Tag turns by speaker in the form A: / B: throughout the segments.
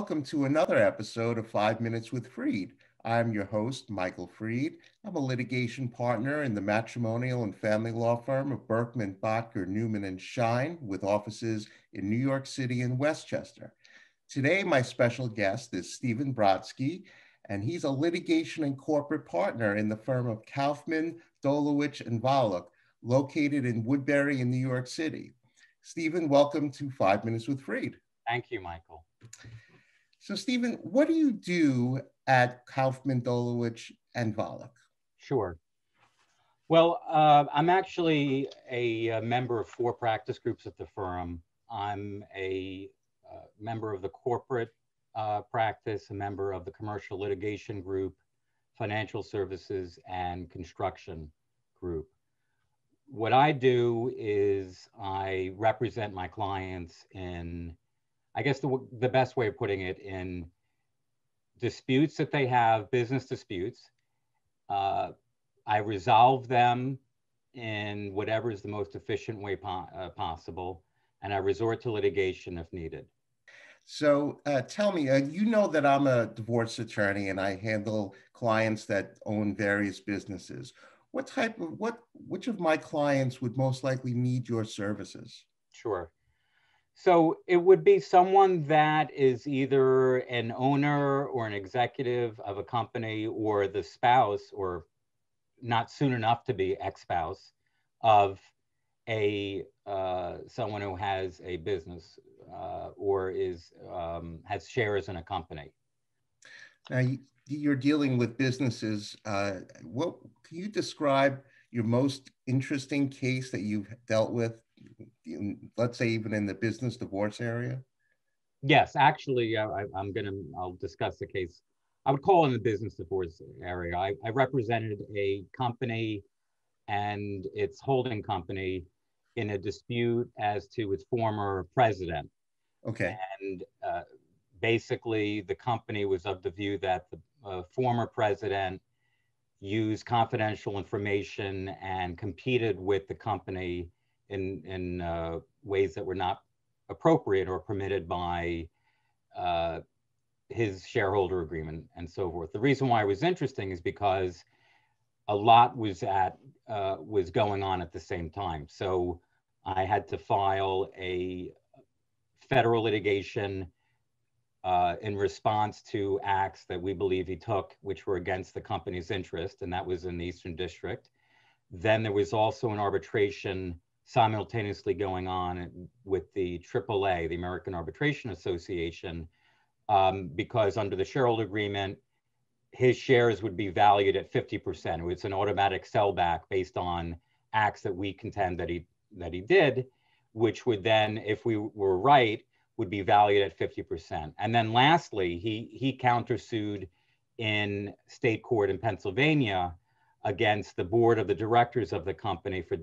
A: welcome to another episode of 5 Minutes with Freed. I'm your host, Michael Freed. I'm a litigation partner in the matrimonial and family law firm of Berkman, Bottker, Newman, and Shine, with offices in New York City and Westchester. Today, my special guest is Stephen Brodsky, and he's a litigation and corporate partner in the firm of Kaufman, Dolowitz, and Volokh, located in Woodbury in New York City. Stephen, welcome to 5 Minutes with Freed.
B: Thank you, Michael.
A: So, Stephen, what do you do at Kaufman, Dolowitz, and Volokh?
B: Sure. Well, I'm actually a member of 4 practice groups at the firm. I'm a member of the corporate practice, a member of the commercial litigation group, financial services, and construction group. What I do is I represent my clients in, I guess the best way of putting it, in disputes that they have, business disputes. I resolve them in whatever is the most efficient way possible, and I resort to litigation if needed.
A: So tell me, you know that I'm a divorce attorney and I handle clients that own various businesses. Which of my clients would most likely need your services?
B: Sure. So it would be someone that is either an owner or an executive of a company, or the spouse, or not soon enough to be ex-spouse of someone who has a business or has shares in a company.
A: Now, you're dealing with businesses. Can you describe your most interesting case that you've dealt with, let's say even in the business divorce area?
B: Yes, actually, I'll discuss the case. I would call it in the business divorce area. I represented a company and its holding company in a dispute as to its former president.
A: Okay.
B: And basically, the company was of the view that the former president used confidential information and competed with the company in ways that were not appropriate or permitted by his shareholder agreement and so forth. The reason why it was interesting is because a lot was going on at the same time. So I had to file a federal litigation in response to acts that we believe he took, which were against the company's interest, and that was in the Eastern District. Then there was also an arbitration simultaneously going on with the AAA, the American Arbitration Association, because under the shareholder agreement, his shares would be valued at 50%. It's an automatic sellback based on acts that we contend that he did, which would then, if we were right, would be valued at 50%. And then lastly, he countersued in state court in Pennsylvania against the board of the directors of the company for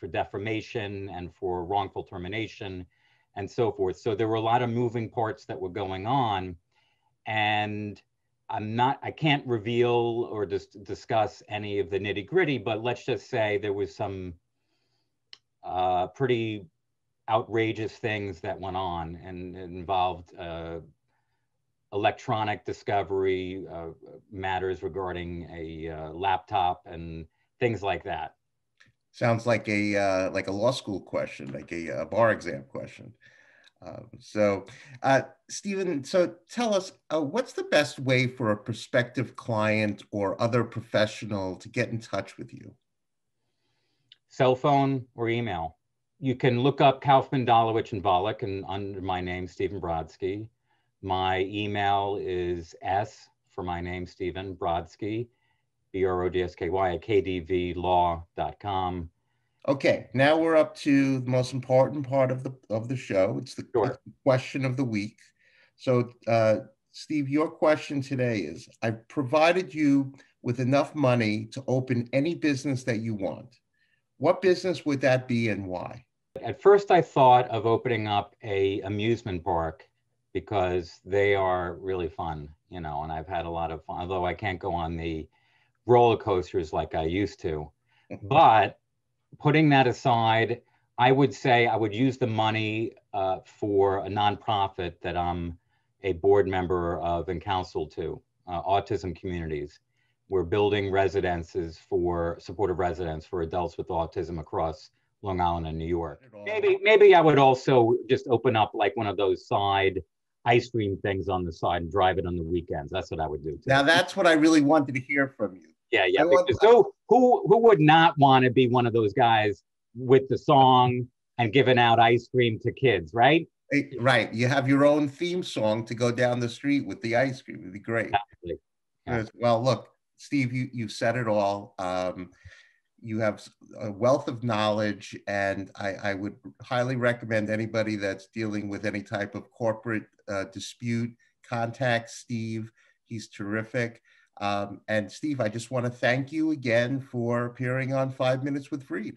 B: defamation and for wrongful termination and so forth. So there were a lot of moving parts that were going on, and I can't reveal or discuss any of the nitty gritty, but let's just say there was some pretty outrageous things that went on, and it involved electronic discovery, matters regarding a laptop and things like that.
A: Sounds like a law school question, like a bar exam question. Stephen, so tell us, what's the best way for a prospective client or other professional to get in touch with you?
B: Cell phone or email. You can look up Kaufman, Dolowitz, and Volokh, and under my name, Stephen Brodsky. My email is S for my name, Stephen Brodsky, Brodsky at kdvlaw.com.
A: Okay, now we're up to the most important part of the show. It's the question of the week. So, Steve, your question today is: I've provided you with enough money to open any business that you want. What business would that be and why?
B: At first, I thought of opening up an amusement park because they are really fun, and I've had a lot of fun, although I can't go on the roller coasters like I used to. But putting that aside, I would say I would use the money for a nonprofit that I'm a board member of and counsel to autism communities. We're building residences for supportive residence for adults with autism across Long Island and New York. Maybe I would also just open up like one of those side ice cream things on the side and drive it on the weekends. That's what I would do too.
A: Now that's what I really wanted to hear from you.
B: Yeah, because who would not want to be one of those guys with the song and giving out ice cream to kids, right?
A: Right. You have your own theme song to go down the street with the ice cream. It'd be great.
B: Exactly. Yeah.
A: Well, look, Steve, you said it all. You have a wealth of knowledge, and I would highly recommend anybody that's dealing with any type of corporate dispute, contact Steve. He's terrific. And Steve, I just want to thank you again for appearing on 5 Minutes with Freed.